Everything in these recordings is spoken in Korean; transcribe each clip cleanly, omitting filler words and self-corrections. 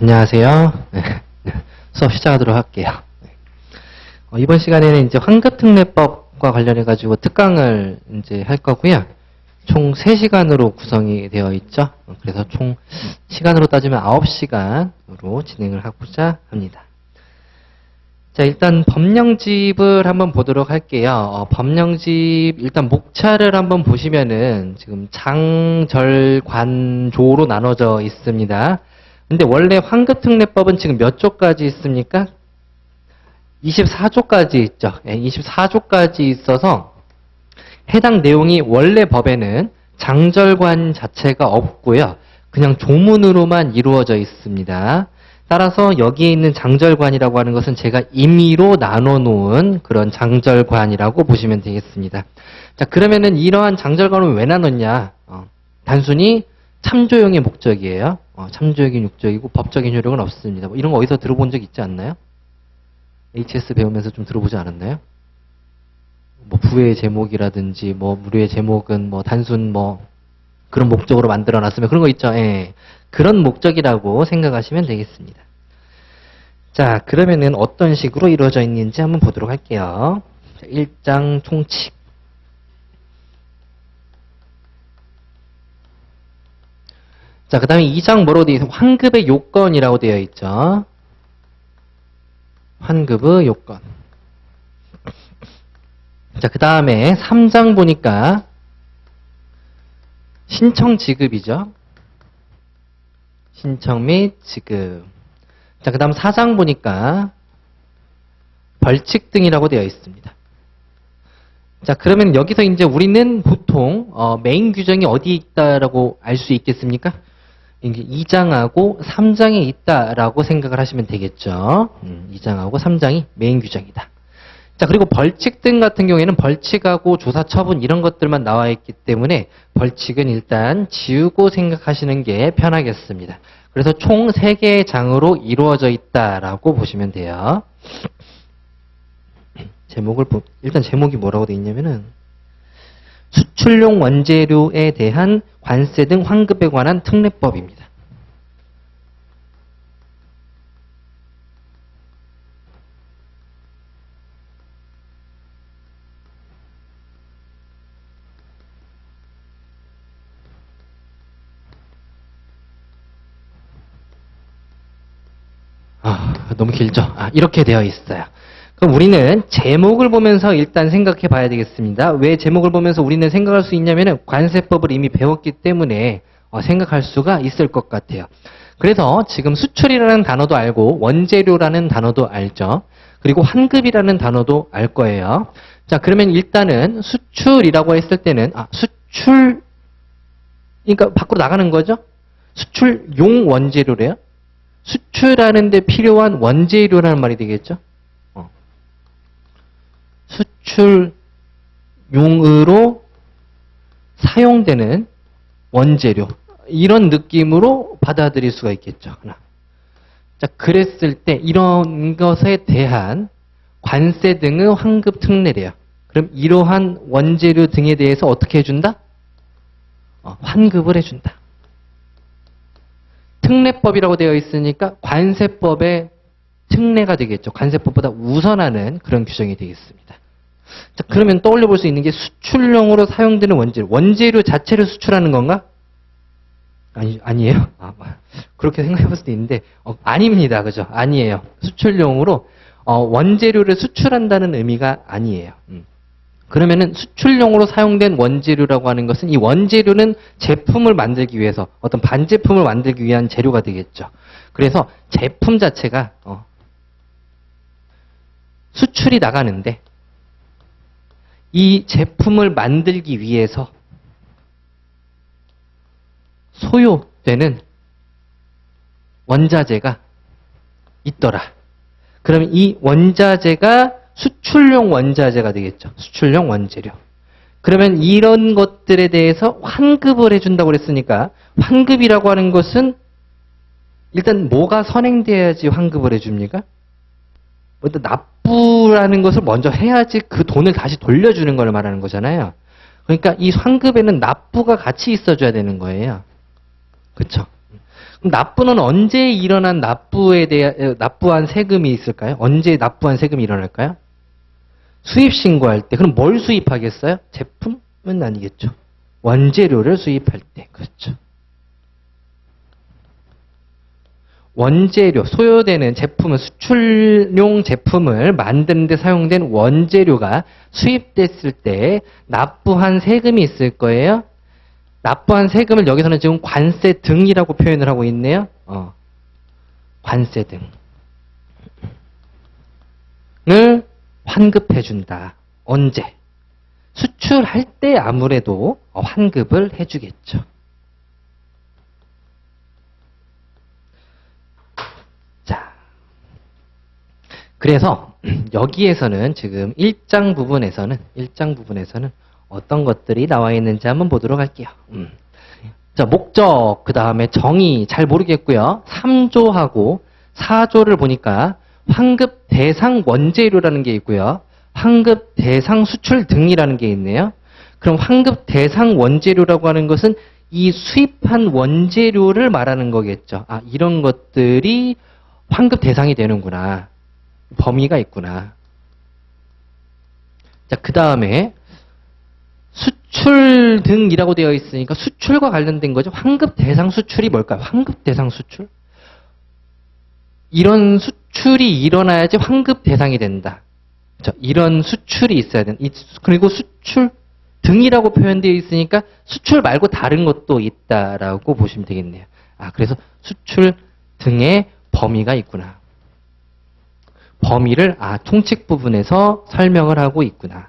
안녕하세요. 네. 수업 시작하도록 할게요. 이번 시간에는 이제 환급특례법과 관련해가지고 특강을 이제 할 거고요. 총 3시간으로 구성이 되어 있죠. 그래서 총 시간으로 따지면 9시간으로 진행을 하고자 합니다. 자, 일단 법령집을 한번 보도록 할게요. 법령집 일단 목차를 한번 보시면은 지금 장절관조로 나눠져 있습니다. 근데 원래 환급특례법은 지금 몇 조까지 있습니까? 24조까지 있죠. 24조까지 있어서 해당 내용이 원래 법에는 장절관 자체가 없고요. 그냥 조문으로만 이루어져 있습니다. 따라서 여기에 있는 장절관이라고 하는 것은 제가 임의로 나눠놓은 그런 장절관이라고 보시면 되겠습니다. 자, 그러면은 이러한 장절관은 왜 나눴냐? 단순히 참조용의 목적이에요. 참조용의 목적이고 법적인 효력은 없습니다. 뭐 이런 거 어디서 들어본 적 있지 않나요? HS 배우면서 좀 들어보지 않았나요? 뭐 부의 제목이라든지 뭐 무료의 제목은 뭐 단순 뭐 그런 목적으로 만들어 놨으면 그런 거 있죠. 예. 그런 목적이라고 생각하시면 되겠습니다. 자, 그러면은 어떤 식으로 이루어져 있는지 한번 보도록 할게요. 자, 1장 총칙. 자, 그 다음에 2장 뭐라고 되어 있어요? 환급의 요건이라고 되어 있죠. 환급의 요건. 자, 그 다음에 3장 보니까 신청 지급이죠. 신청 및 지급. 자, 그 다음 4장 보니까 벌칙 등이라고 되어 있습니다. 자, 그러면 여기서 이제 우리는 보통 메인 규정이 어디에 있다라고 알 수 있겠습니까? 2장하고 3장에 있다라고 생각을 하시면 되겠죠. 2장하고 3장이 메인 규정이다. 자, 그리고 벌칙 등 같은 경우에는 벌칙하고 조사 처분 이런 것들만 나와 있기 때문에 벌칙은 일단 지우고 생각하시는 게 편하겠습니다. 그래서 총 3개의 장으로 이루어져 있다라고 보시면 돼요. 일단 제목이 뭐라고 되어 있냐면은 수출용 원재료에 대한 관세 등 환급에 관한 특례법입니다. 너무 길죠? 이렇게 되어 있어요. 그럼 우리는 제목을 보면서 일단 생각해 봐야 되겠습니다. 왜 제목을 보면서 우리는 생각할 수 있냐면은 관세법을 이미 배웠기 때문에 생각할 수가 있을 것 같아요. 그래서 지금 수출이라는 단어도 알고 원재료라는 단어도 알죠. 그리고 환급이라는 단어도 알 거예요. 자, 그러면 일단은 수출이라고 했을 때는 수출 그러니까 밖으로 나가는 거죠. 수출용 원재료래요. 수출하는 데 필요한 원재료라는 말이 되겠죠. 수출용으로 사용되는 원재료 이런 느낌으로 받아들일 수가 있겠죠. 하나. 자, 그랬을 때 이런 것에 대한 관세 등의 환급 특례래요. 그럼 이러한 원재료 등에 대해서 어떻게 해준다? 환급을 해준다. 특례법이라고 되어 있으니까 관세법의 특례가 되겠죠. 관세법보다 우선하는 그런 규정이 되겠습니다. 자, 그러면 떠올려 볼 수 있는 게 수출용으로 사용되는 원재료. 원재료 자체를 수출하는 건가? 아니에요? 그렇게 생각해 볼 수도 있는데, 아닙니다. 그죠? 아니에요. 수출용으로, 원재료를 수출한다는 의미가 아니에요. 그러면은 수출용으로 사용된 원재료라고 하는 것은 이 원재료는 제품을 만들기 위해서 어떤 반제품을 만들기 위한 재료가 되겠죠. 그래서 제품 자체가, 수출이 나가는데 이 제품을 만들기 위해서 소요되는 원자재가 있더라. 그러면 이 원자재가 수출용 원자재가 되겠죠. 수출용 원재료. 그러면 이런 것들에 대해서 환급을 해준다고 그랬으니까 환급이라고 하는 것은 일단 뭐가 선행돼야지 환급을 해줍니까? 먼저 납부라는 것을 먼저 해야지 그 돈을 다시 돌려주는 걸 말하는 거잖아요. 그러니까 이 환급에는 납부가 같이 있어줘야 되는 거예요. 그렇죠? 그럼 납부는 언제 일어난 납부한 세금이 있을까요? 언제 납부한 세금이 일어날까요? 수입 신고할 때. 그럼 뭘 수입하겠어요? 제품은 아니겠죠. 원재료를 수입할 때. 그렇죠. 원재료, 소요되는 제품은 수출용 제품을 만드는 데 사용된 원재료가 수입됐을 때 납부한 세금이 있을 거예요. 납부한 세금을 여기서는 지금 관세 등이라고 표현을 하고 있네요. 관세 등을 환급해준다. 언제? 수출할 때 아무래도 환급을 해주겠죠. 자, 그래서 여기에서는 지금 1장 부분에서는 어떤 것들이 나와 있는지 한번 보도록 할게요. 자, 목적, 그 다음에 정의 잘 모르겠고요. 3조하고 4조를 보니까 환급 대상 원재료라는 게 있고요. 환급 대상 수출 등이라는 게 있네요. 그럼 환급 대상 원재료라고 하는 것은 이 수입한 원재료를 말하는 거겠죠. 아, 이런 것들이 환급 대상이 되는구나. 범위가 있구나. 자, 그 다음에 수출 등이라고 되어 있으니까 수출과 관련된 거죠. 환급 대상 수출이 뭘까요? 환급 대상 수출? 이런 수출이 일어나야지 환급 대상이 된다. 그렇죠? 이런 수출이 있어야 된다. 그리고 수출 등이라고 표현되어 있으니까 수출 말고 다른 것도 있다라고 보시면 되겠네요. 아, 그래서 수출 등의 범위가 있구나. 범위를 총칙 부분에서 설명을 하고 있구나.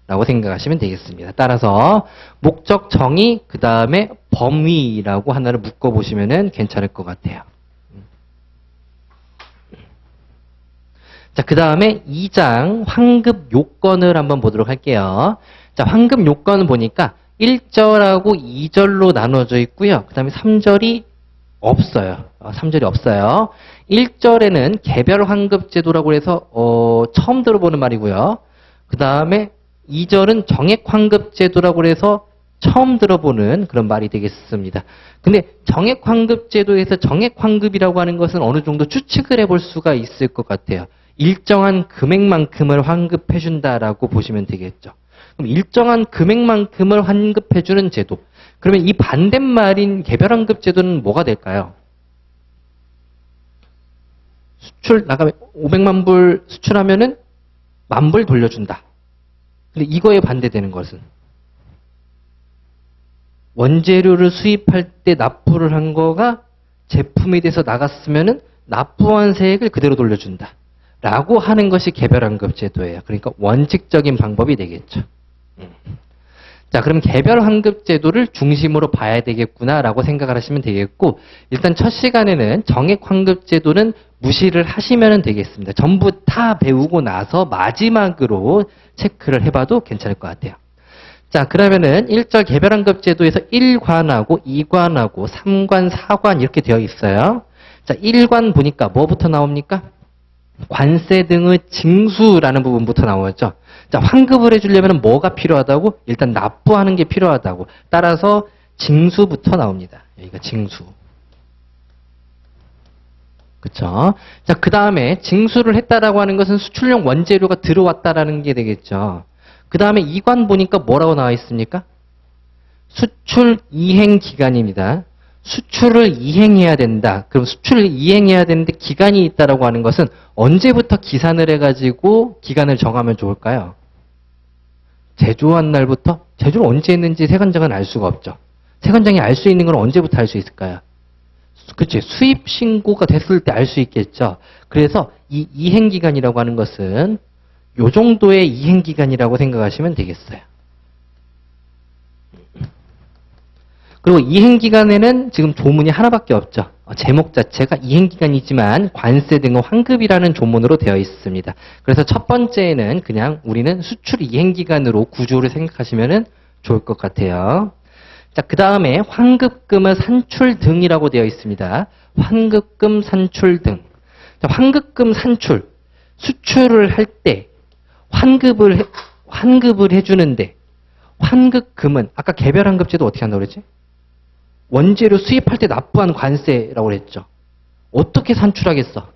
라고 생각하시면 되겠습니다. 따라서 목적 정의 그 다음에 범위라고 하나를 묶어보시면 괜찮을 것 같아요. 자, 그 다음에 2장 환급 요건을 한번 보도록 할게요. 자, 환급 요건을 보니까 1절하고 2절로 나눠져 있고요. 그 다음에 3절이 없어요. 3절이 없어요. 1절에는 개별 환급 제도라고 해서 처음 들어보는 말이고요. 그 다음에 2절은 정액 환급 제도라고 해서 처음 들어보는 그런 말이 되겠습니다. 근데 정액 환급 제도에서 정액 환급이라고 하는 것은 어느 정도 추측을 해볼 수가 있을 것 같아요. 일정한 금액만큼을 환급해준다라고 보시면 되겠죠. 그럼 일정한 금액만큼을 환급해주는 제도. 그러면 이 반대말인 개별 환급 제도는 뭐가 될까요? 수출 나가면 500만 불 수출하면은 10,000불 돌려준다. 근데 이거에 반대되는 것은 원재료를 수입할 때 납부를 한 거가 제품에 대해서 나갔으면은 납부한 세액을 그대로 돌려준다. 라고 하는 것이 개별환급 제도예요. 그러니까 원칙적인 방법이 되겠죠. 자, 그럼 개별환급 제도를 중심으로 봐야 되겠구나라고 생각을 하시면 되겠고, 일단 첫 시간에는 정액환급 제도는 무시를 하시면 되겠습니다. 전부 다 배우고 나서 마지막으로 체크를 해봐도 괜찮을 것 같아요. 자, 그러면은 1절 개별환급 제도에서 1관하고 2관하고 3관, 4관 이렇게 되어 있어요. 자, 1관 보니까 뭐부터 나옵니까? 관세 등의 징수라는 부분부터 나오죠. 자, 환급을 해주려면 뭐가 필요하다고? 일단 납부하는 게 필요하다고. 따라서 징수부터 나옵니다. 여기가 징수. 그쵸? 자, 그 다음에 징수를 했다라고 하는 것은 수출용 원재료가 들어왔다라는 게 되겠죠. 그 다음에 2관 보니까 뭐라고 나와 있습니까? 수출 이행 기간입니다. 수출을 이행해야 된다. 그럼 수출을 이행해야 되는데 기간이 있다라고 하는 것은 언제부터 기산을 해가지고 기간을 정하면 좋을까요? 제조한 날부터? 제조를 언제 했는지 세관장은 알 수가 없죠. 세관장이 알 수 있는 건 언제부터 알 수 있을까요? 그치. 수입 신고가 됐을 때 알 수 있겠죠. 그래서 이 이행기간이라고 하는 것은 요 정도의 이행기간이라고 생각하시면 되겠어요. 그리고 이행기간에는 지금 조문이 하나밖에 없죠. 제목 자체가 이행기간이지만 관세 등의 환급이라는 조문으로 되어 있습니다. 그래서 첫 번째는 그냥 우리는 수출 이행기간으로 구조를 생각하시면 좋을 것 같아요. 자, 그 다음에 환급금의 산출 등이라고 되어 있습니다. 환급금 산출 등. 자, 환급금 산출. 수출을 할 때 환급을 해주는데 환급금은 아까 개별 환급제도 어떻게 한다고 그랬지? 원재료 수입할 때 납부한 관세라고 그랬죠. 어떻게 산출하겠어?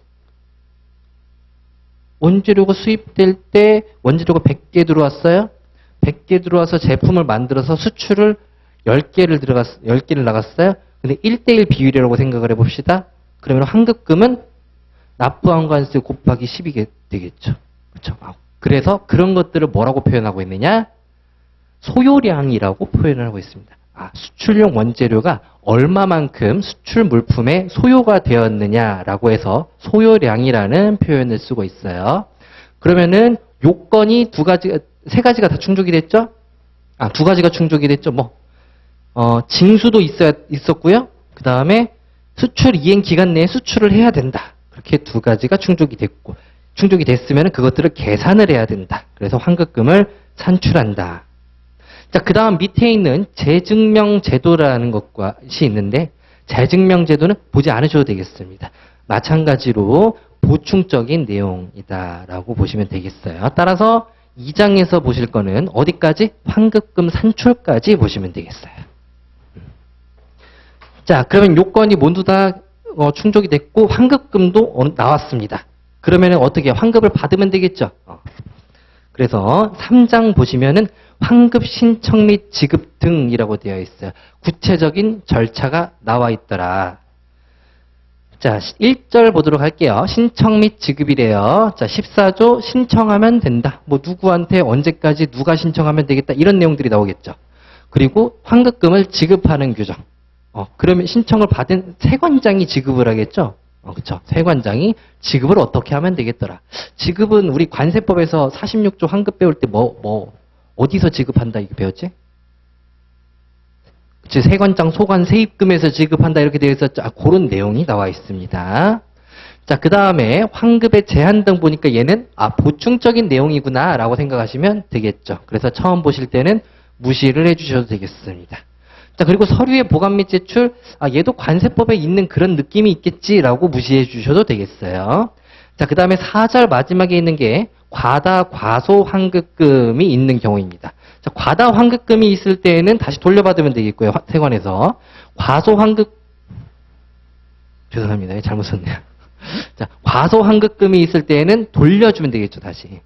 원재료가 수입될 때 원재료가 100개 들어왔어요. 100개 들어와서 제품을 만들어서 수출을 10개를 나갔어요. 근데 1대1 비율이라고 생각을 해봅시다. 그러면 환급금은 납부한 관세 곱하기 10이 되겠죠. 그렇죠? 그래서 그런 것들을 뭐라고 표현하고 있느냐? 소요량이라고 표현을 하고 있습니다. 수출용 원재료가 얼마만큼 수출 물품에 소요가 되었느냐라고 해서 소요량이라는 표현을 쓰고 있어요. 그러면은 요건이 세 가지가 다 충족이 됐죠? 두 가지가 충족이 됐죠. 징수도 있었고요. 그 다음에 수출 이행 기간 내에 수출을 해야 된다. 그렇게 두 가지가 충족이 됐으면 그것들을 계산을 해야 된다. 그래서 환급금을 산출한다. 자, 그 다음 밑에 있는 재증명 제도라는 것이 있는데, 재증명 제도는 보지 않으셔도 되겠습니다. 마찬가지로 보충적인 내용이다라고 보시면 되겠어요. 따라서 2장에서 보실 거는 어디까지? 환급금 산출까지 보시면 되겠어요. 자, 그러면 요건이 모두 다 충족이 됐고 환급금도 나왔습니다. 그러면 어떻게 환급을 받으면 되겠죠? 그래서 3장 보시면은 환급 신청 및 지급 등이라고 되어 있어요. 구체적인 절차가 나와 있더라. 자, 1절 보도록 할게요. 신청 및 지급이래요. 자, 14조 신청하면 된다. 누구한테 언제까지 누가 신청하면 되겠다. 이런 내용들이 나오겠죠. 그리고 환급금을 지급하는 규정. 그러면 신청을 받은 세관장이 지급을 하겠죠. 그렇죠. 세관장이 지급을 어떻게 하면 되겠더라. 지급은 우리 관세법에서 46조 환급 배울 때 어디서 지급한다 이거 배웠지? 그치, 세관장 소관 세입금에서 지급한다 이렇게 되어 있었죠. 그런 내용이 나와 있습니다. 자, 그 다음에 환급의 제한 등 보니까 얘는 보충적인 내용이구나 라고 생각하시면 되겠죠. 그래서 처음 보실 때는 무시를 해주셔도 되겠습니다. 자, 그리고 서류의 보관 및 제출, 얘도 관세법에 있는 그런 느낌이 있겠지라고 무시해 주셔도 되겠어요. 자, 그 다음에 4절 마지막에 있는 게 과다 과소 환급금이 있는 경우입니다. 자, 과다 환급금이 있을 때에는 다시 돌려받으면 되겠고요. 세관에서. 과소 환급, 죄송합니다. 잘못 썼네요. 자, 과소 환급금이 있을 때에는 돌려주면 되겠죠. 다시.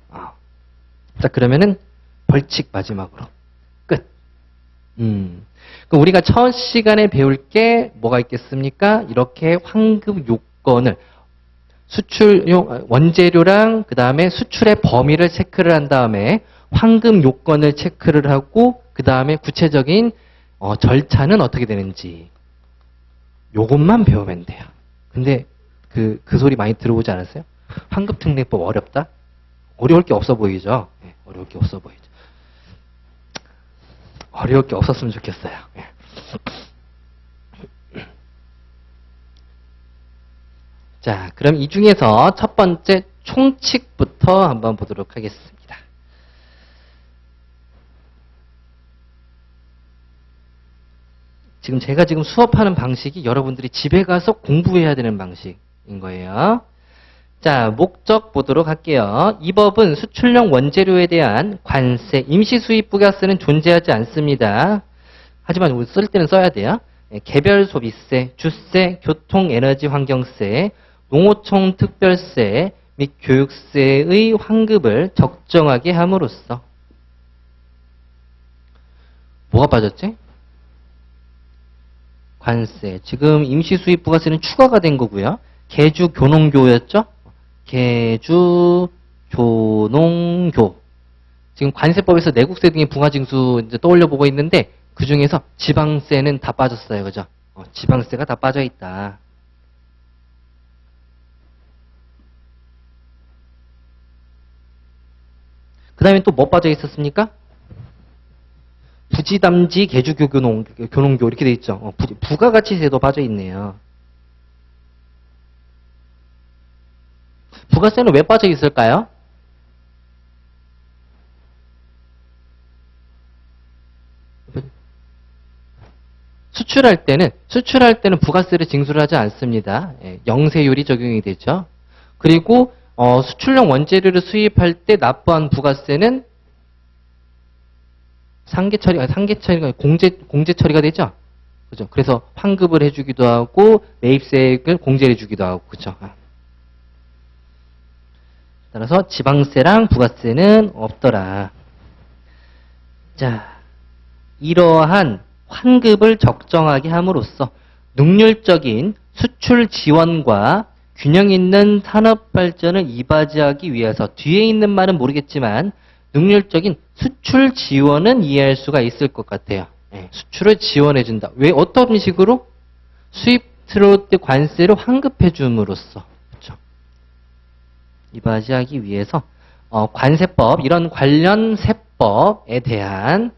자, 그러면은 벌칙 마지막으로. 끝. 그럼 우리가 첫 시간에 배울 게 뭐가 있겠습니까? 이렇게 환급 요건을 수출용 원재료랑 그 다음에 수출의 범위를 체크를 한 다음에 환급 요건을 체크를 하고 그 다음에 구체적인 절차는 어떻게 되는지 요것만 배우면 돼요. 근데 그 소리 많이 들어보지 않았어요? 환급특례법 어렵다? 어려울 게 없어 보이죠? 네, 어려울 게 없어 보이죠. 어려울 게 없었으면 좋겠어요. 자, 그럼 이 중에서 첫 번째 총칙부터 한번 보도록 하겠습니다. 제가 지금 수업하는 방식이 여러분들이 집에 가서 공부해야 되는 방식인 거예요. 자, 목적 보도록 할게요. 이 법은 수출용 원재료에 대한 관세, 임시수입 부가세는 존재하지 않습니다. 하지만 쓸 때는 써야 돼요. 개별 소비세, 주세, 교통, 에너지, 환경세, 농어촌 특별세 및 교육세의 환급을 적정하게 함으로써 뭐가 빠졌지? 관세. 지금 임시수입 부가세는 추가가 된 거고요. 개주 교농교였죠? 개주 교농교. 지금 관세법에서 내국세 등의 부가징수 이제 떠올려 보고 있는데 그 중에서 지방세는 다 빠졌어요. 그죠? 지방세가 다 빠져 있다. 그 다음에 또 뭐 빠져 있었습니까? 부지담지 개주교 교농교 이렇게 돼 있죠. 부가가치세도 빠져 있네요. 부가세는 왜 빠져 있을까요? 수출할 때는 부가세를 징수를 하지 않습니다. 영세율이 적용이 되죠. 그리고 수출용 원재료를 수입할 때 납부한 부가세는 상계 처리가 공제 처리가 되죠. 그죠? 그래서 환급을 해주기도 하고 매입세액을 공제를 해주기도 하고 그죠? 따라서 지방세랑 부가세는 없더라. 자, 이러한 환급을 적정하게 함으로써 능률적인 수출 지원과 균형 있는 산업 발전을 이바지하기 위해서 뒤에 있는 말은 모르겠지만 능률적인 수출 지원은 이해할 수가 있을 것 같아요. 수출을 지원해준다. 왜? 어떤 식으로? 수입 들어올 때 관세를 환급해 줌으로써. 그렇죠? 이바지하기 위해서 관세법, 이런 관련 세법에 대한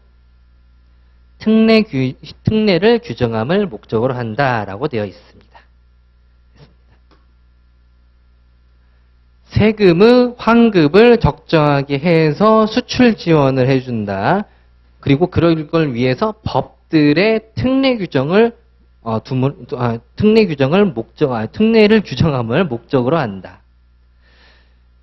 특례를 규정함을 목적으로 한다라고 되어 있습니다. 세금의 환급을 적정하게 해서 수출 지원을 해준다. 그리고 그럴 걸 위해서 법들의 특례를 규정함을 목적으로 한다.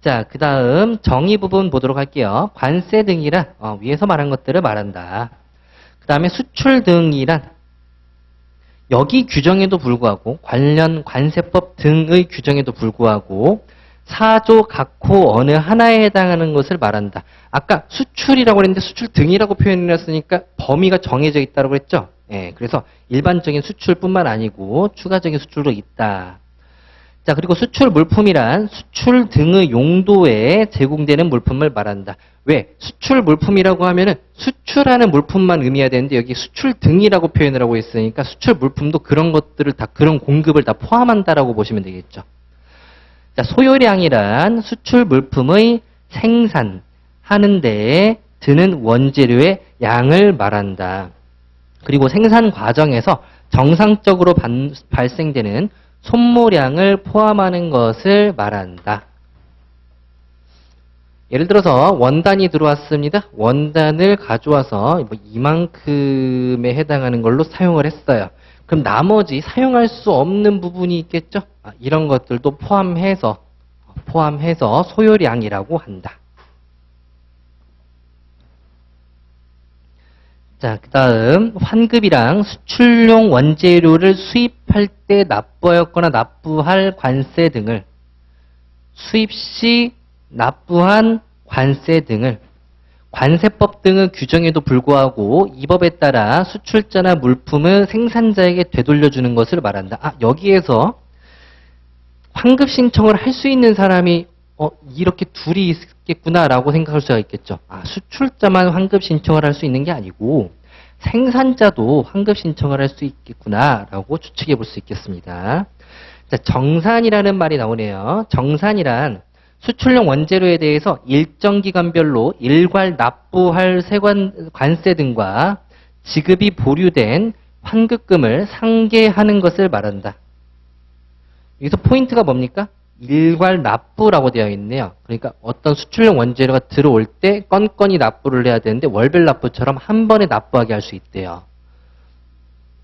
자, 그 다음 정의 부분 보도록 할게요. 관세 등이란 위에서 말한 것들을 말한다. 그 다음에 수출 등이란 여기 규정에도 불구하고 관련 관세법 등의 규정에도 불구하고 사조 각호 어느 하나에 해당하는 것을 말한다. 아까 수출이라고 했는데 수출 등이라고 표현했으니까 범위가 정해져 있다고 그랬죠? 그래서 일반적인 수출뿐만 아니고 추가적인 수출도 있다. 자, 그리고 수출 물품이란 수출 등의 용도에 제공되는 물품을 말한다. 왜? 수출 물품이라고 하면은 수출하는 물품만 의미해야 되는데 여기 수출 등이라고 표현을 하고 있으니까 수출 물품도 그런 것들을 다 그런 공급을 다 포함한다라고 보시면 되겠죠. 자, 소요량이란 수출 물품의 생산하는 데에 드는 원재료의 양을 말한다. 그리고 생산 과정에서 정상적으로 발생되는 손모량을 포함하는 것을 말한다. 예를 들어서 원단이 들어왔습니다. 원단을 가져와서 이만큼에 해당하는 걸로 사용을 했어요. 그럼 나머지 사용할 수 없는 부분이 있겠죠? 이런 것들도 포함해서 소요량이라고 한다. 자, 그 다음 환급이랑 수출용 원재료를 수입할 때 납부하였거나 납부할 관세 등을 수입 시 납부한 관세 등을 관세법 등의 규정에도 불구하고 이 법에 따라 수출자나 물품을 생산자에게 되돌려주는 것을 말한다. 여기에서 환급 신청을 할 수 있는 사람이 이렇게 둘이 있겠구나라고 생각할 수가 있겠죠. 수출자만 환급 신청을 할 수 있는 게 아니고 생산자도 환급 신청을 할 수 있겠구나라고 추측해 볼 수 있겠습니다. 자, 정산이라는 말이 나오네요. 정산이란 수출용 원재료에 대해서 일정 기간별로 일괄 납부할 관세 등과 지급이 보류된 환급금을 상계하는 것을 말한다. 여기서 포인트가 뭡니까? 일괄 납부라고 되어 있네요. 그러니까 어떤 수출용 원재료가 들어올 때 건건히 납부를 해야 되는데 월별 납부처럼 한 번에 납부하게 할 수 있대요.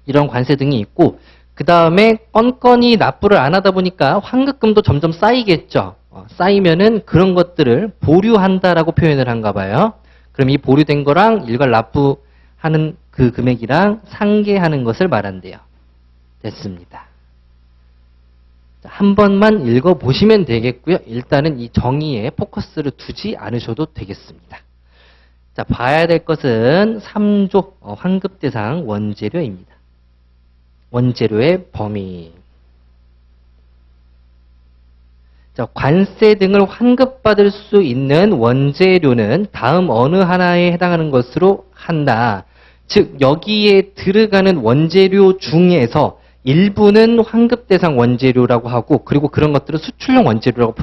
이런 관세 등이 있고 그 다음에 건건히 납부를 안 하다 보니까 환급금도 점점 쌓이겠죠. 쌓이면은 그런 것들을 보류한다라고 표현을 한가 봐요. 그럼 이 보류된 거랑 일괄 납부하는 그 금액이랑 상계하는 것을 말한대요. 됐습니다. 한 번만 읽어보시면 되겠고요. 일단은 이 정의에 포커스를 두지 않으셔도 되겠습니다. 자, 봐야 될 것은 3조 환급대상 원재료입니다. 원재료의 범위. 자, 관세 등을 환급받을 수 있는 원재료는 다음 어느 하나에 해당하는 것으로 한다. 즉 여기에 들어가는 원재료 중에서 일부는 환급 대상 원재료라고 하고 그리고 그런 것들을 수출용 원재료라고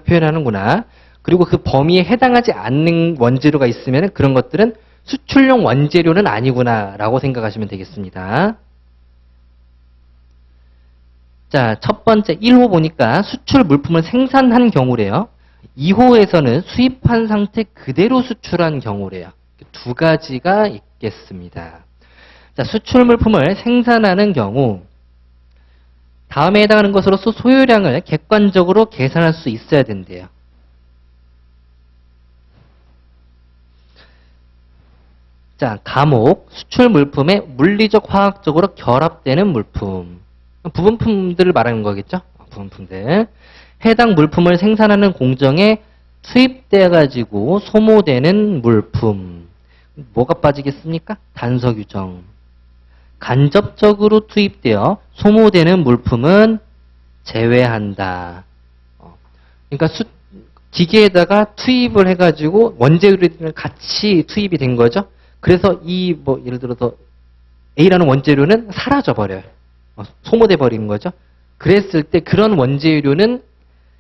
표현하는구나. 그리고 그 범위에 해당하지 않는 원재료가 있으면 그런 것들은 수출용 원재료는 아니구나 라고 생각하시면 되겠습니다. 자, 첫 번째 1호 보니까 수출 물품을 생산한 경우래요. 2호에서는 수입한 상태 그대로 수출한 경우래요. 두 가지가 있겠습니다. 자, 수출 물품을 생산하는 경우 다음에 해당하는 것으로서 소요량을 객관적으로 계산할 수 있어야 된대요. 자, 감옥, 수출 물품에 물리적, 화학적으로 결합되는 물품. 부분품들을 말하는 거겠죠? 부분품들. 해당 물품을 생산하는 공정에 투입돼가지고 소모되는 물품. 뭐가 빠지겠습니까? 단서 규정. 간접적으로 투입되어 소모되는 물품은 제외한다. 그러니까 기계에다가 투입을 해가지고 원재료를 같이 투입이 된 거죠. 그래서 예를 들어서 A라는 원재료는 사라져 버려요. 소모돼 버리는 거죠. 그랬을 때 그런 원재료는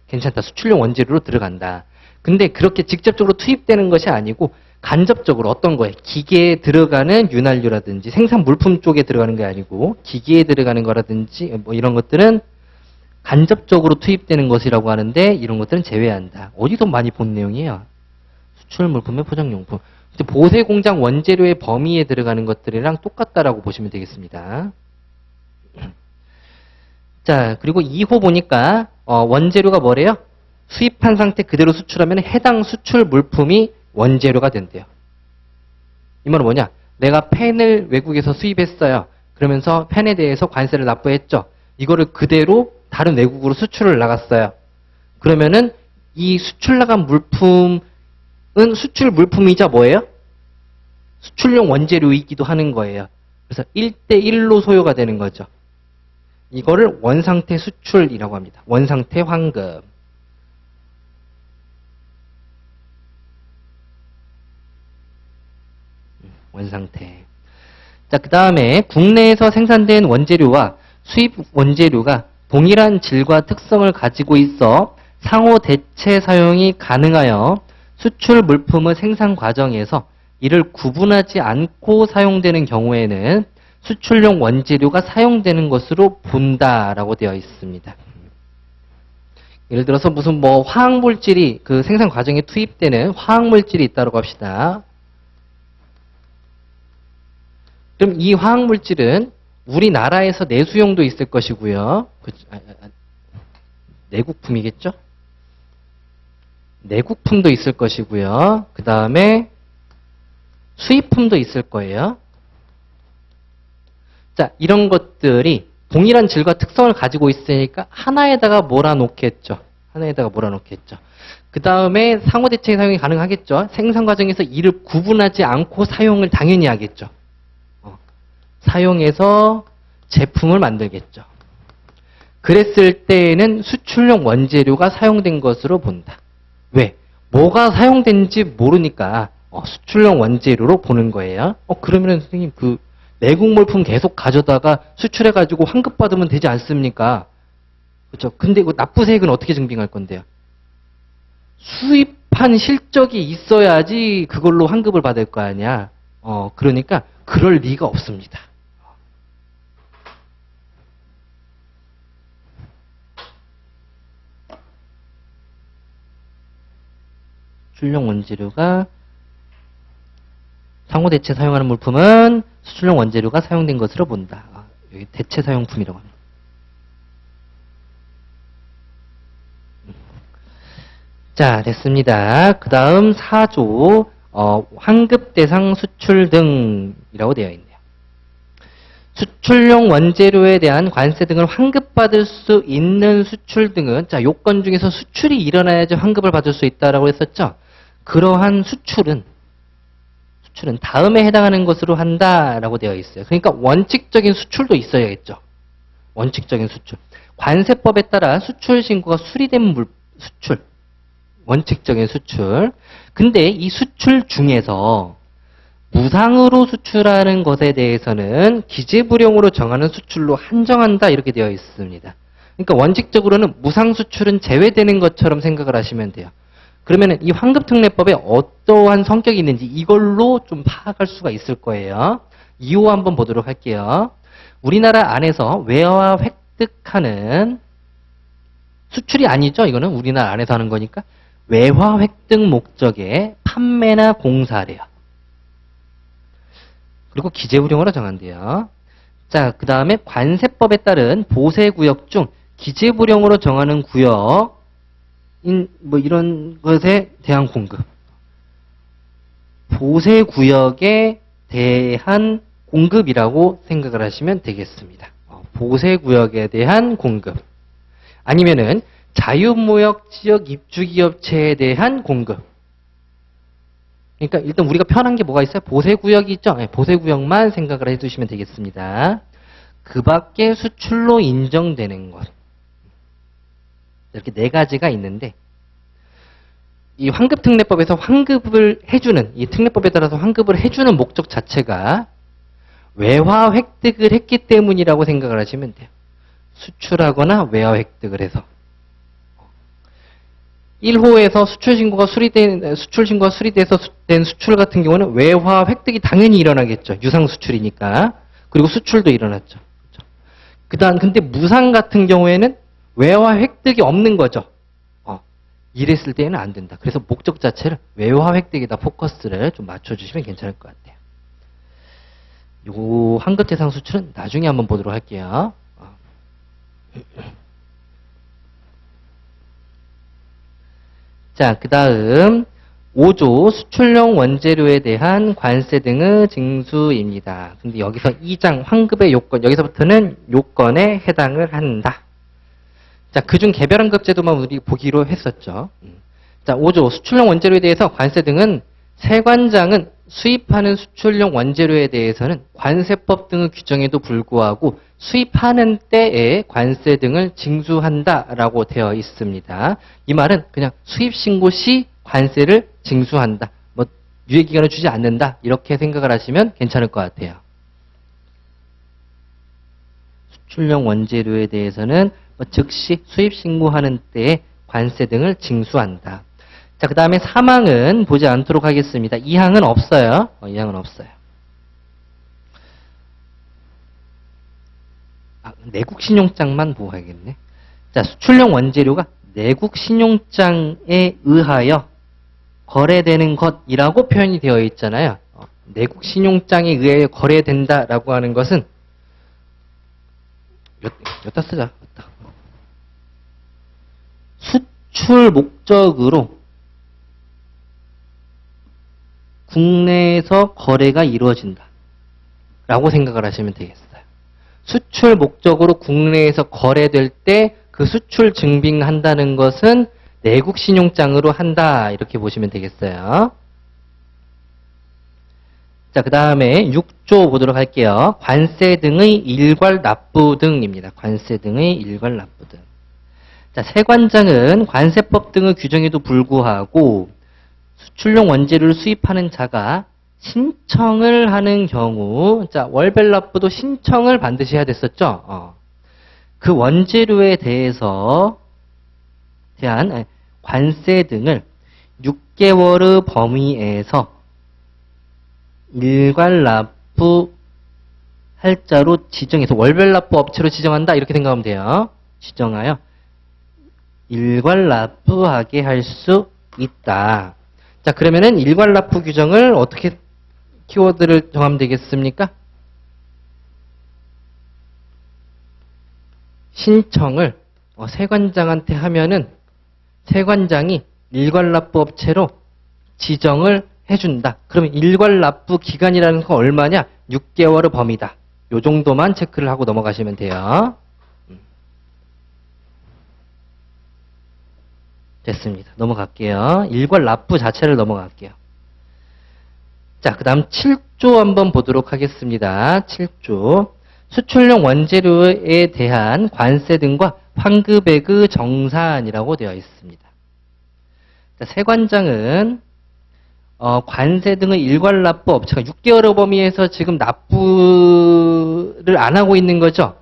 괜찮다. 수출용 원재료로 들어간다. 근데 그렇게 직접적으로 투입되는 것이 아니고 간접적으로 어떤 거에 기계에 들어가는 윤활유라든지 생산 물품 쪽에 들어가는 게 아니고 기계에 들어가는 거라든지 뭐 이런 것들은 간접적으로 투입되는 것이라고 하는데 이런 것들은 제외한다. 어디서 많이 본 내용이에요? 수출 물품의 포장용품. 보세 공장 원재료의 범위에 들어가는 것들이랑 똑같다라고 보시면 되겠습니다. 자, 그리고 2호 보니까 원재료가 뭐래요? 수입한 상태 그대로 수출하면 해당 수출 물품이 원재료가 된대요. 이 말은 뭐냐? 내가 펜을 외국에서 수입했어요. 그러면서 펜에 대해서 관세를 납부했죠. 이거를 그대로 다른 외국으로 수출을 나갔어요. 그러면은 이 수출 나간 물품은 수출 물품이자 뭐예요? 수출용 원재료이기도 하는 거예요. 그래서 1대1로 소요가 되는 거죠. 이거를 원상태 수출이라고 합니다. 원상태 환급. 원상태. 자, 그 다음에 국내에서 생산된 원재료와 수입 원재료가 동일한 질과 특성을 가지고 있어 상호 대체 사용이 가능하여 수출 물품의 생산 과정에서 이를 구분하지 않고 사용되는 경우에는 수출용 원재료가 사용되는 것으로 본다라고 되어 있습니다. 예를 들어서 무슨 화학물질이 그 생산 과정에 투입되는 화학물질이 있다고 합시다. 그럼 이 화학물질은 우리나라에서 내수용도 있을 것이고요. 내국품이겠죠? 내국품도 있을 것이고요. 그 다음에 수입품도 있을 거예요. 자, 이런 것들이 동일한 질과 특성을 가지고 있으니까 하나에다가 몰아놓겠죠. 하나에다가 몰아놓겠죠. 그 다음에 상호대체 사용이 가능하겠죠. 생산 과정에서 이를 구분하지 않고 사용을 당연히 하겠죠. 사용해서 제품을 만들겠죠. 그랬을 때에는 수출용 원재료가 사용된 것으로 본다. 왜? 뭐가 사용된지 모르니까 수출용 원재료로 보는 거예요. 그러면 선생님 내국 물품 계속 가져다가 수출해가지고 환급 받으면 되지 않습니까? 그렇죠. 근데 그 납부세액은 어떻게 증빙할 건데요? 수입한 실적이 있어야지 그걸로 환급을 받을 거 아니야. 그러니까 그럴 리가 없습니다. 수출용 원재료가 상호 대체 사용하는 물품은 수출용 원재료가 사용된 것으로 본다. 여기 대체 사용품이라고 합니다. 자, 됐습니다. 그 다음 4조 환급 대상 수출 등이라고 되어 있네요. 수출용 원재료에 대한 관세 등을 환급받을 수 있는 수출 등은 자, 요건 중에서 수출이 일어나야지 환급을 받을 수 있다라고 했었죠. 그러한 수출은 다음에 해당하는 것으로 한다라고 되어 있어요. 그러니까 원칙적인 수출도 있어야겠죠. 원칙적인 수출. 관세법에 따라 수출 신고가 수리된 수출. 원칙적인 수출. 근데 이 수출 중에서 무상으로 수출하는 것에 대해서는 기재부령으로 정하는 수출로 한정한다 이렇게 되어 있습니다. 그러니까 원칙적으로는 무상 수출은 제외되는 것처럼 생각을 하시면 돼요. 그러면 이 환급특례법에 어떠한 성격이 있는지 이걸로 좀 파악할 수가 있을 거예요. 2호 한번 보도록 할게요. 우리나라 안에서 외화 획득하는 수출이 아니죠. 이거는 우리나라 안에서 하는 거니까 외화 획득 목적의 판매나 공사래요. 그리고 기재부령으로 정한대요. 자, 그 다음에 관세법에 따른 보세구역 중 기재부령으로 정하는 구역 이런 것에 대한 공급. 보세구역에 대한 공급이라고 생각을 하시면 되겠습니다. 보세구역에 대한 공급. 아니면은 자유무역 지역 입주기업체에 대한 공급. 그러니까 일단 우리가 편한 게 뭐가 있어요? 보세구역이 있죠? 네, 보세구역만 생각을 해두시면 되겠습니다. 그 밖에 수출로 인정되는 것. 이렇게 네 가지가 있는데 이 환급특례법에서 환급을 해주는, 이 특례법에 따라서 환급을 해주는 목적 자체가 외화 획득을 했기 때문이라고 생각을 하시면 돼요. 수출하거나 외화 획득을 해서. 1호에서 수출 신고가 수리돼서 된 수출 같은 경우는 외화 획득이 당연히 일어나겠죠. 유상 수출이니까. 그리고 수출도 일어났죠. 그다음 근데 무상 같은 경우에는 외화 획득이 없는 거죠. 이랬을 때는 안 된다. 그래서 목적 자체를 외화 획득에다 포커스를 좀 맞춰주시면 괜찮을 것 같아요. 요 환급대상 수출은 나중에 한번 보도록 할게요. 자, 그 다음 5조 수출용 원재료에 대한 관세 등의 징수입니다. 근데 여기서 2장 환급의 요건, 여기서부터는 요건에 해당을 한다. 자, 그중 개별환급 제도만 우리 보기로 했었죠. 자, 5조 수출용 원재료에 대해서 관세 등은 세관장은 수입하는 수출용 원재료에 대해서는 관세법 등의 규정에도 불구하고 수입하는 때에 관세 등을 징수한다라고 되어 있습니다. 이 말은 그냥 수입신고 시 관세를 징수한다. 뭐 유예기간을 주지 않는다. 이렇게 생각을 하시면 괜찮을 것 같아요. 수출용 원재료에 대해서는 즉시 수입신고하는 때에 관세 등을 징수한다. 자, 그 다음에 3항은 보지 않도록 하겠습니다. 2항은 없어요. 2항은 없어요. 내국신용장만 보호하겠네. 자, 수출용 원재료가 내국신용장에 의하여 거래되는 것이라고 표현이 되어 있잖아요. 내국신용장에 의해 거래된다라고 하는 것은 여기다 쓰자. 수출 목적으로 국내에서 거래가 이루어진다 라고 생각을 하시면 되겠어요. 수출 목적으로 국내에서 거래될 때 그 수출 증빙한다는 것은 내국 신용장으로 한다 이렇게 보시면 되겠어요. 자, 그 다음에 6조 보도록 할게요. 관세 등의 일괄 납부 등입니다. 관세 등의 일괄 납부 등. 자, 세관장은 관세법 등의 규정에도 불구하고 수출용 원재료를 수입하는 자가 신청을 하는 경우, 자, 월별 납부도 신청을 반드시 해야 됐었죠. 그 원재료에 대한 관세 등을 6개월의 범위에서 일괄 납부 할자로 지정해서 월별 납부 업체로 지정한다 이렇게 생각하면 돼요. 지정하여 일괄 납부하게 할 수 있다. 자, 그러면은 일괄 납부 규정을 어떻게 키워드를 정하면 되겠습니까? 신청을 세관장한테 하면은 세관장이 일괄 납부 업체로 지정을 해준다. 그러면 일괄 납부 기간이라는 건 얼마냐? 6개월의 범위다. 요 정도만 체크를 하고 넘어가시면 돼요. 됐습니다. 넘어갈게요. 일괄 납부 자체를 넘어갈게요. 자, 그 다음 7조 한번 보도록 하겠습니다. 7조. 수출용 원재료에 대한 관세 등과 환급액의 정산이라고 되어 있습니다. 자, 세관장은 관세 등의 일괄 납부 업체가 6개월의 범위에서 지금 납부를 안 하고 있는 거죠.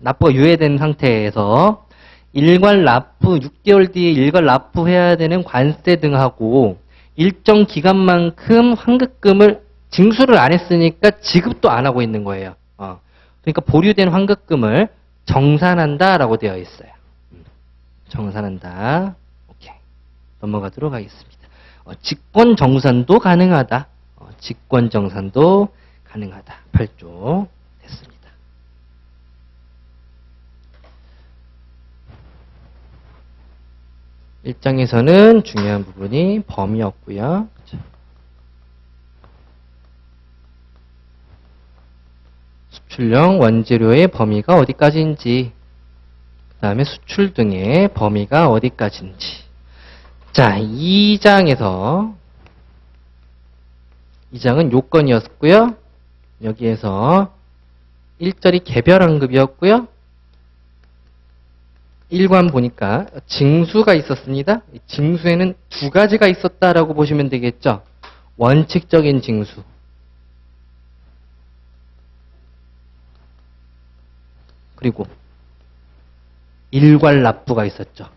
납부가 유예된 상태에서 일괄 납부, 6개월 뒤에 일괄 납부해야 되는 관세 등하고 일정 기간만큼 환급금을 징수를 안 했으니까 지급도 안 하고 있는 거예요. 그러니까 보류된 환급금을 정산한다라고 되어 있어요. 정산한다. 오케이. 넘어가도록 하겠습니다. 직권 정산도 가능하다. 직권 정산도 가능하다. 8조 됐습니다. 일장에서는 중요한 부분이 범위였고요. 수출용 원재료의 범위가 어디까지인지, 그 다음에 수출 등의 범위가 어디까지인지. 자, 2장은 요건이었고요. 여기에서 1절이 개별환급이었고요. 1관 보니까 징수가 있었습니다. 징수에는 두 가지가 있었다라고 보시면 되겠죠. 원칙적인 징수. 그리고 일괄납부가 있었죠.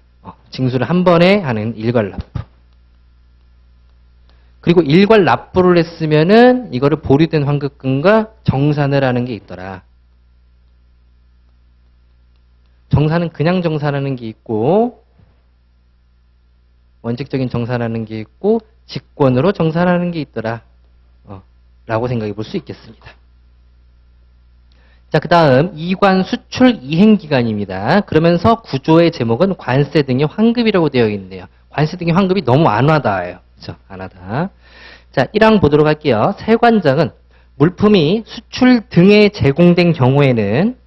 징수를 한 번에 하는 일괄납부. 그리고 일괄납부를 했으면은 이거를 보류된 환급금과 정산을 하는 게 있더라. 정산은 그냥 정산하는 게 있고, 원칙적인 정산하는 게 있고, 직권으로 정산하는 게 있더라. 라고 생각해 볼 수 있겠습니다. 자, 그 다음 2관 수출 이행기간입니다. 그러면서 구조의 제목은 관세 등의 환급이라고 되어 있네요. 관세 등의 환급이 너무 안 와닿아요. 그렇죠? 안 와닿아. 자, 1항 보도록 할게요. 세관장은 물품이 수출 등에 제공된 경우에는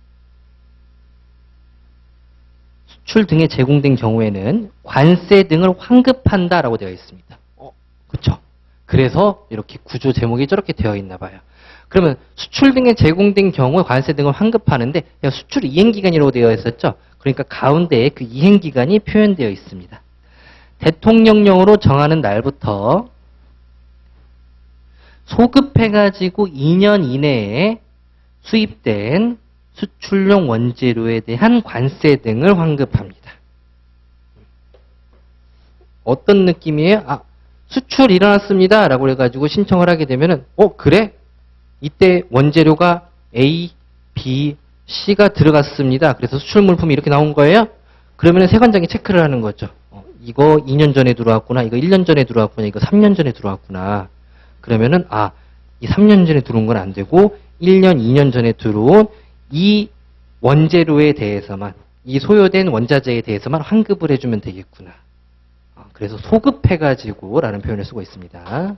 관세 등을 환급한다라고 되어 있습니다. 그렇죠? 그래서 이렇게 구조 제목이 저렇게 되어 있나 봐요. 그러면 수출 등에 제공된 경우에 관세 등을 환급하는데 수출 이행기간이라고 되어 있었죠? 그러니까 가운데에 그 이행기간이 표현되어 있습니다. 대통령령으로 정하는 날부터 소급해가지고 2년 이내에 수입된 수출용 원재료에 대한 관세 등을 환급합니다. 어떤 느낌이에요? 수출 일어났습니다. 라고 해가지고 신청을 하게 되면은, 그래? 이때 원재료가 A, B, C가 들어갔습니다. 그래서 수출 물품이 이렇게 나온 거예요? 그러면 세관장이 체크를 하는 거죠. 이거 2년 전에 들어왔구나. 이거 1년 전에 들어왔구나. 이거 3년 전에 들어왔구나. 그러면은, 이 3년 전에 들어온 건 안 되고, 1년, 2년 전에 들어온 이 원재료에 대해서만, 이 소요된 원자재에 대해서만 환급을 해주면 되겠구나. 그래서 소급해가지고 라는 표현을 쓰고 있습니다.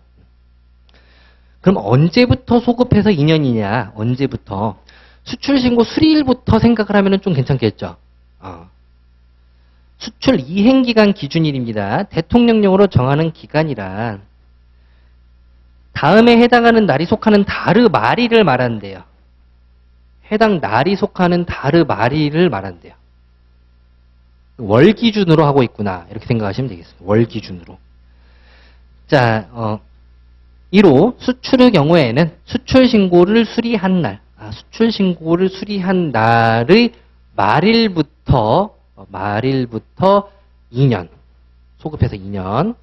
그럼 언제부터 소급해서 2년이냐? 언제부터? 수출신고 수리일부터 생각을 하면 좀 괜찮겠죠? 수출 이행기간 기준일입니다. 대통령령으로 정하는 기간이란 다음에 해당하는 날이 속하는 달의 말일을 말한대요. 해당 날이 속하는 달의 말일을 말한대요. 월 기준으로 하고 있구나. 이렇게 생각하시면 되겠습니다. 월 기준으로. 자, 1호 수출의 경우에는 수출신고를 수리한 날, 수출신고를 수리한 날의 말일부터 2년, 소급해서 2년.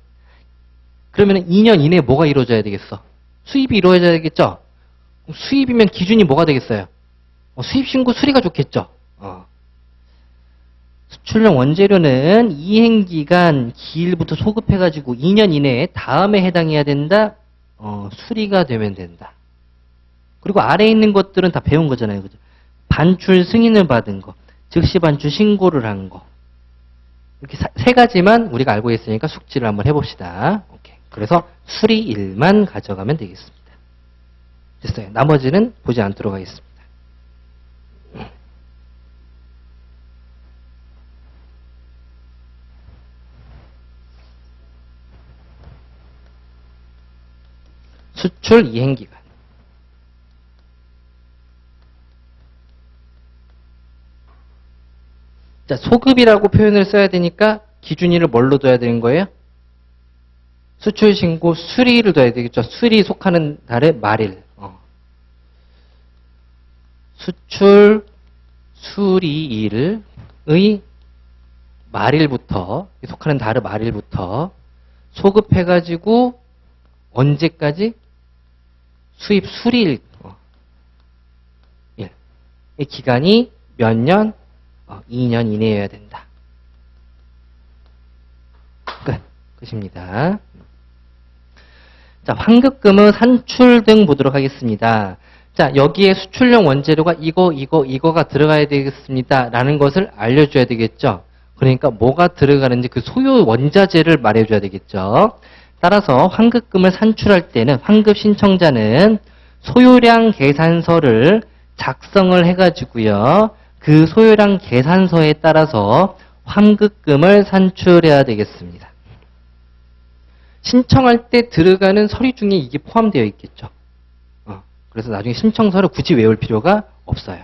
그러면 2년 이내에 뭐가 이루어져야 되겠어? 수입이 이루어져야 되겠죠? 수입이면 기준이 뭐가 되겠어요? 수입신고 수리가 좋겠죠? 수출용 원재료는 이행기간 기일부터 소급해가지고 2년 이내에 다음에 해당해야 된다? 수리가 되면 된다. 그리고 아래에 있는 것들은 다 배운 거잖아요. 그죠? 반출 승인을 받은 거, 즉시 반출 신고를 한 거. 이렇게 세 가지만 우리가 알고 있으니까 숙지를 한번 해봅시다. 오케이. 그래서 수리일만 가져가면 되겠습니다. 됐어요. 나머지는 보지 않도록 하겠습니다. 수출 이행기간. 자, 소급이라고 표현을 써야 되니까 기준일을 뭘로 둬야 되는 거예요? 수출신고 수리를 둬야 되겠죠. 수리 속하는 달의 말일. 수출 수리일의 말일부터, 속하는 달의 말일부터 소급해가지고 언제까지? 수입 수리일. 이 기간이 몇 년? 2년 이내여야 된다. 끝입니다. 자, 환급금의 산출 등 보도록 하겠습니다. 자, 여기에 수출용 원재료가 이거가 들어가야 되겠습니다. 라는 것을 알려줘야 되겠죠. 그러니까 뭐가 들어가는지 그 소요 원자재를 말해줘야 되겠죠. 따라서 환급금을 산출할 때는 환급 신청자는 소요량 계산서를 작성을 해가지고요. 그 소요량 계산서에 따라서 환급금을 산출해야 되겠습니다. 신청할 때 들어가는 서류 중에 이게 포함되어 있겠죠. 그래서 나중에 신청서를 굳이 외울 필요가 없어요.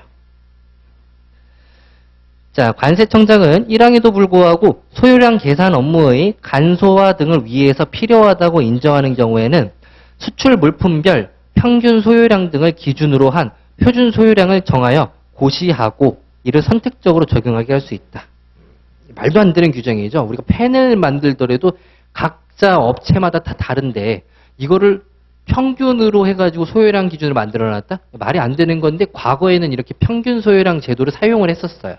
자, 관세청장은 1항에도 불구하고 소요량 계산 업무의 간소화 등을 위해서 필요하다고 인정하는 경우에는 수출 물품별 평균 소요량 등을 기준으로 한 표준 소요량을 정하여 고시하고 이를 선택적으로 적용하게 할 수 있다. 말도 안 되는 규정이죠. 우리가 펜을 만들더라도 각자 업체마다 다 다른데 이거를 평균으로 해가지고 소요량 기준을 만들어놨다? 말이 안 되는 건데 과거에는 이렇게 평균 소요량 제도를 사용을 했었어요.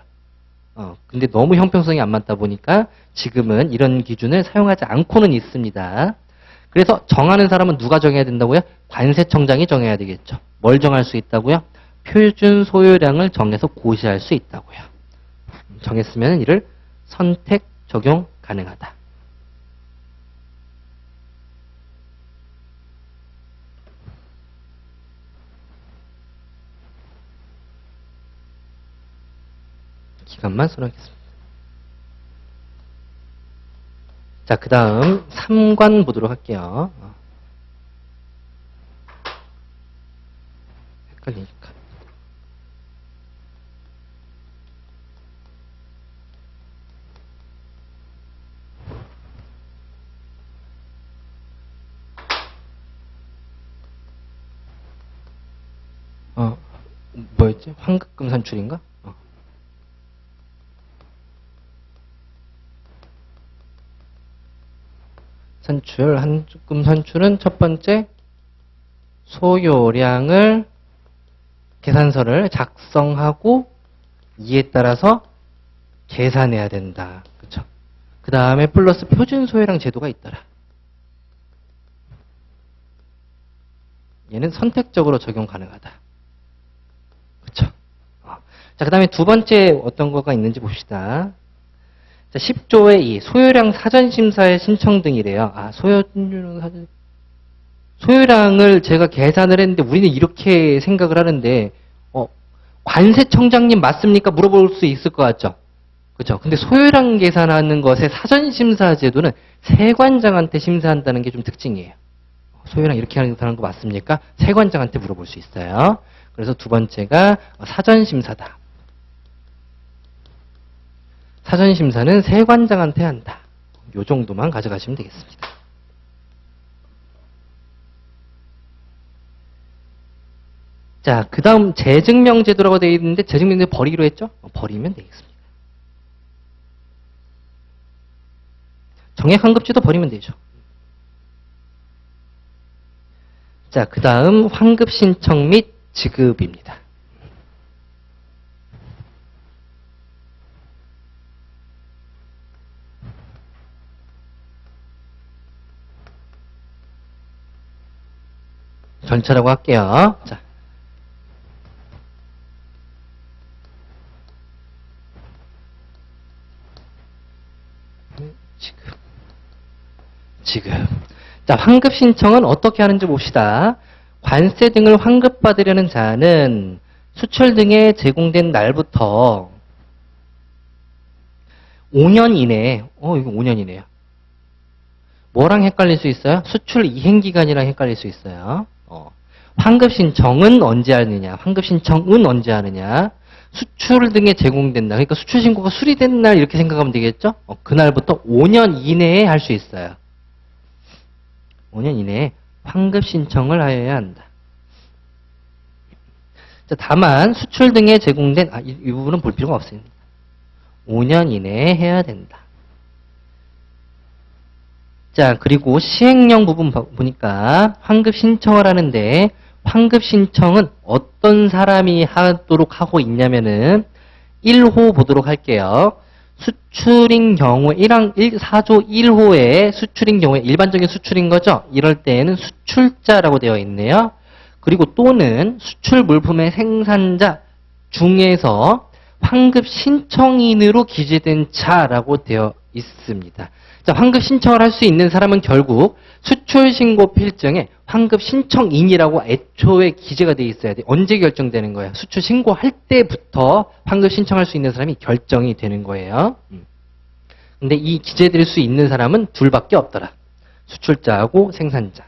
근데 너무 형평성이 안 맞다 보니까 지금은 이런 기준을 사용하지 않고는 있습니다. 그래서 정하는 사람은 누가 정해야 된다고요? 관세청장이 정해야 되겠죠. 뭘 정할 수 있다고요? 표준 소요량을 정해서 고시할 수 있다고요. 정했으면 이를 선택 적용 가능하다. 기간만 선언하겠습니다. 자, 그 다음 3관 보도록 할게요. 헷갈리니까. 뭐였지? 환급금 산출인가? 환급금 산출은 첫 번째 소요량을 계산서를 작성하고 이에 따라서 계산해야 된다. 그쵸? 그 다음에 플러스 표준 소요량 제도가 있더라. 얘는 선택적으로 적용 가능하다. 그쵸? 자, 그 다음에 두 번째 어떤 거가 있는지 봅시다. 자, 10조의 2, 소요량 사전심사의 신청 등이래요. 소요량을 제가 계산을 했는데 우리는 이렇게 생각을 하는데, 관세청장님 맞습니까? 물어볼 수 있을 것 같죠? 그죠? 근데 소요량 계산하는 것의 사전심사 제도는 세관장한테 심사한다는 게 좀 특징이에요. 소요량 이렇게 하는 거 맞습니까? 세관장한테 물어볼 수 있어요. 그래서 두 번째가 사전심사다. 사전심사는 세관장한테 한다. 요 정도만 가져가시면 되겠습니다. 자, 그 다음 재증명제도라고 되어 있는데 재증명제도 버리기로 했죠? 버리면 되겠습니다. 정액환급제도 버리면 되죠. 자, 그 다음 환급신청 및 지급입니다. 전체라고 할게요. 자. 지급. 자, 환급 신청은 어떻게 하는지 봅시다. 관세 등을 환급받으려는 자는 수출 등에 제공된 날부터 5년 이내에, 이거 5년이네요. 뭐랑 헷갈릴 수 있어요? 수출 이행기간이랑 헷갈릴 수 있어요. 환급 신청은 언제 하느냐? 환급 신청은 언제 하느냐? 수출 등에 제공된다. 그러니까 수출 신고가 수리된 날 이렇게 생각하면 되겠죠? 그날부터 5년 이내에 할 수 있어요. 5년 이내에 환급 신청을 하여야 한다. 자, 다만 수출 등에 제공된 이 부분은 볼 필요가 없습니다. 5년 이내에 해야 된다. 자, 그리고 시행령 부분 보니까 환급 신청을 하는데 환급 신청은 어떤 사람이 하도록 하고 있냐면은 1호 보도록 할게요. 수출인 경우에 4조 1호에 수출인 경우에 일반적인 수출인 거죠. 이럴 때에는 수출자라고 되어 있네요. 그리고 또는 수출 물품의 생산자 중에서 환급 신청인으로 기재된 자라고 되어 있습니다. 자, 환급 신청을 할 수 있는 사람은 결국 수출신고 필증에 환급 신청인이라고 애초에 기재가 돼 있어야 돼. 언제 결정되는 거야? 수출 신고할 때부터 환급 신청할 수 있는 사람이 결정이 되는 거예요. 근데 이 기재될 수 있는 사람은 둘밖에 없더라. 수출자하고 생산자.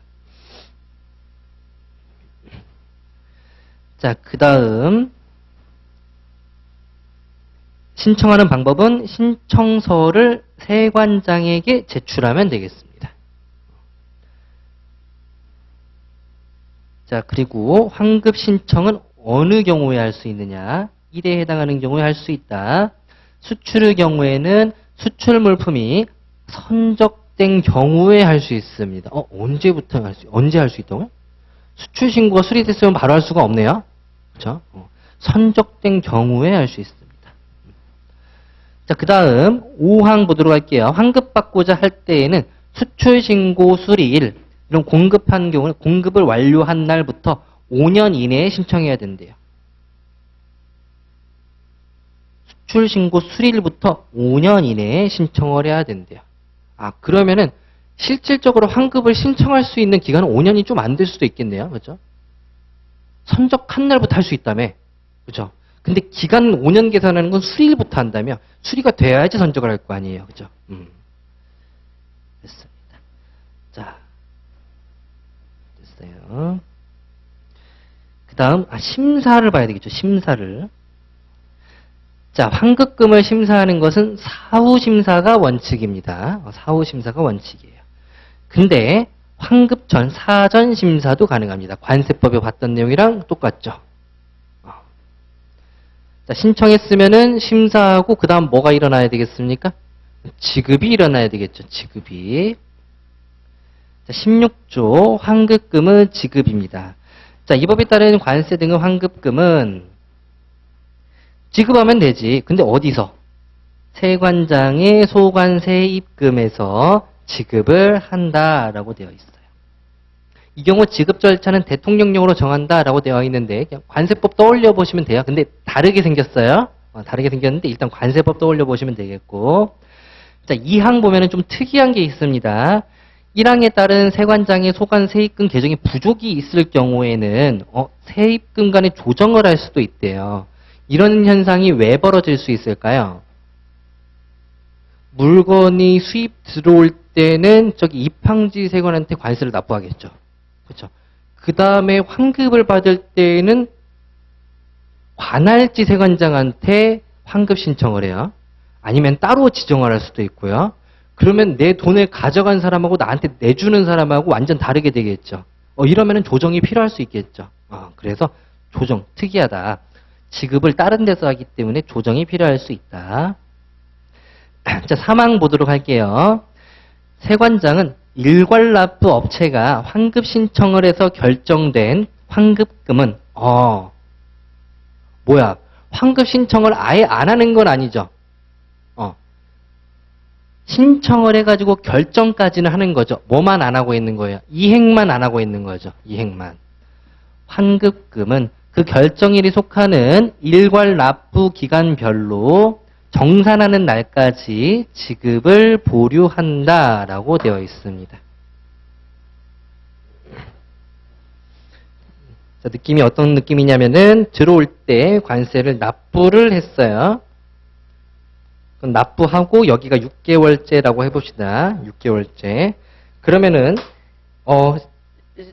자, 그 다음 신청하는 방법은 신청서를 세관장에게 제출하면 되겠습니다. 자, 그리고 환급 신청은 어느 경우에 할 수 있느냐? 1에 해당하는 경우에 할 수 있다. 수출의 경우에는 수출 물품이 선적된 경우에 할 수 있습니다. 언제부터 언제 할 수 있다고요? 수출 신고가 수리됐으면 바로 할 수가 없네요. 그렇죠? 선적된 경우에 할 수 있습니다. 자, 그 다음 5항 보도록 할게요. 환급받고자 할 때에는 수출신고 수리일, 이런 공급한 경우는 공급을 완료한 날부터 5년 이내에 신청해야 된대요. 수출신고 수리일부터 5년 이내에 신청을 해야 된대요. 그러면은 실질적으로 환급을 신청할 수 있는 기간은 5년이 좀 안 될 수도 있겠네요. 그렇죠? 선적한 날부터 할 수 있다며. 그렇죠? 근데 기간 5년 계산하는 건 수리일부터 한다며. 수리가 돼야지 선적을 할 거 아니에요. 그죠? 됐습니다. 자. 됐어요. 그 다음, 심사를 봐야 되겠죠. 심사를. 자, 환급금을 심사하는 것은 사후심사가 원칙입니다. 사후심사가 원칙이에요. 근데 환급 전 사전심사도 가능합니다. 관세법에 봤던 내용이랑 똑같죠. 자, 신청했으면은 심사하고 그 다음 뭐가 일어나야 되겠습니까? 지급이 일어나야 되겠죠. 지급이. 자, 16조 환급금은 지급입니다. 자, 이 법에 따른 관세 등의 환급금은 지급하면 되지. 근데 어디서? 세관장의 소관세 입금에서 지급을 한다라고 되어 있어요. 이 경우 지급 절차는 대통령령으로 정한다라고 되어 있는데 그냥 관세법 떠올려 보시면 돼요. 근데 다르게 생겼어요. 다르게 생겼는데 일단 관세법 떠올려 보시면 되겠고. 자, 2항 보면은 좀 특이한 게 있습니다. 1항에 따른 세관장의 소관 세입금 계정에 부족이 있을 경우에는 세입금 간의 조정을 할 수도 있대요. 이런 현상이 왜 벌어질 수 있을까요? 물건이 수입 들어올 때는 저기 입항지 세관한테 관세를 납부하겠죠. 그렇죠. 그 다음에 환급을 받을 때는 관할지 세관장한테 환급 신청을 해요. 아니면 따로 지정을 할 수도 있고요. 그러면 내 돈을 가져간 사람하고 나한테 내주는 사람하고 완전 다르게 되겠죠. 이러면 조정이 필요할 수 있겠죠. 그래서 조정, 특이하다. 지급을 다른 데서 하기 때문에 조정이 필요할 수 있다. 자, 3항 보도록 할게요. 세관장은 일괄납부 업체가 환급 신청을 해서 결정된 환급금은 뭐야? 환급 신청을 아예 안 하는 건 아니죠. 신청을 해가지고 결정까지는 하는 거죠. 뭐만 안 하고 있는 거예요? 이행만 안 하고 있는 거죠. 이행만. 환급금은 그 결정일이 속하는 일괄 납부 기간별로 정산하는 날까지 지급을 보류한다라고 되어 있습니다. 자, 느낌이 어떤 느낌이냐면은 들어올 때 관세를 납부를 했어요. 그럼 납부하고 여기가 6개월째라고 해봅시다. 6개월째. 그러면은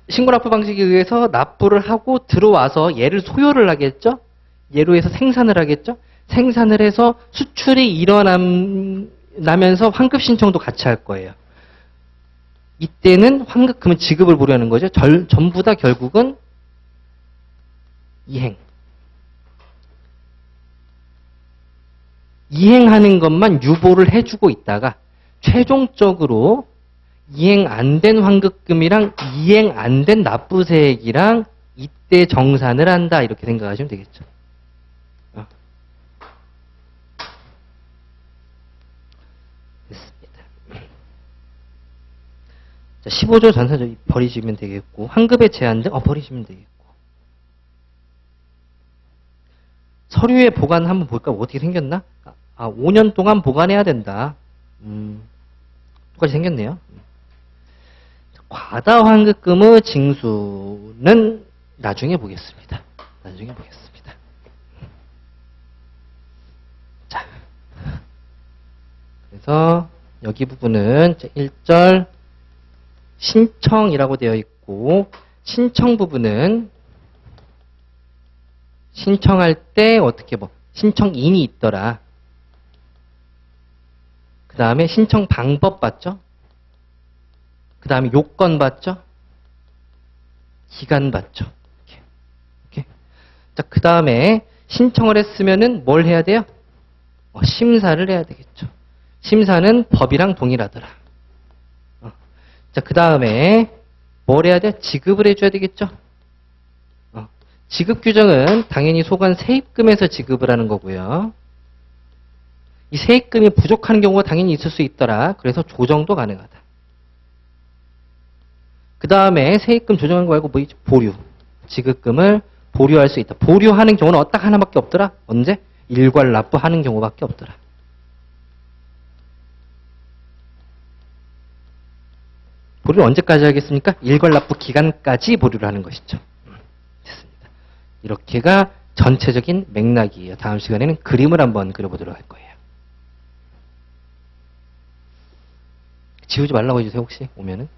신고납부 방식에 의해서 납부를 하고 들어와서 얘를 소요를 하겠죠? 얘로 해서 생산을 하겠죠? 생산을 해서 수출이 일어나면서 환급 신청도 같이 할 거예요. 이때는 환급금은 지급을 보려는 거죠. 전부 다 결국은 이행. 이행하는 것만 유보를 해주고 있다가 최종적으로 이행 안 된 환급금이랑 이행 안 된 납부세액이랑 이때 정산을 한다 이렇게 생각하시면 되겠죠. 됐습니다. 자, 15조 전사조 버리시면 되겠고 환급의 제한 등 버리시면 되겠고 서류의 보관 한번 볼까? 어떻게 생겼나? 5년 동안 보관해야 된다. 똑같이 생겼네요. 과다환급금의 징수는 나중에 보겠습니다. 나중에 보겠습니다. 자, 그래서 여기 부분은 1절 신청이라고 되어 있고, 신청 부분은 신청할 때 어떻게 신청인이 있더라. 그 다음에 신청 방법 봤죠? 그 다음에 요건 봤죠? 기간 봤죠? 이렇게. 자, 그 다음에 신청을 했으면은 뭘 해야 돼요? 심사를 해야 되겠죠. 심사는 법이랑 동일하더라. 자, 그 다음에 뭘 해야 돼? 지급을 해줘야 되겠죠? 지급 규정은 당연히 소관 세입금에서 지급을 하는 거고요. 이 세입금이 부족한 경우가 당연히 있을 수 있더라. 그래서 조정도 가능하다. 그 다음에 세입금 조정한 거 말고 뭐 있죠? 보류. 지급금을 보류할 수 있다. 보류하는 경우는 딱 하나밖에 없더라. 언제? 일괄 납부하는 경우밖에 없더라. 보류를 언제까지 하겠습니까? 일괄 납부 기간까지 보류를 하는 것이죠. 됐습니다. 이렇게가 전체적인 맥락이에요. 다음 시간에는 그림을 한번 그려보도록 할 거예요. 지우지 말라고 해주세요, 혹시 오면은.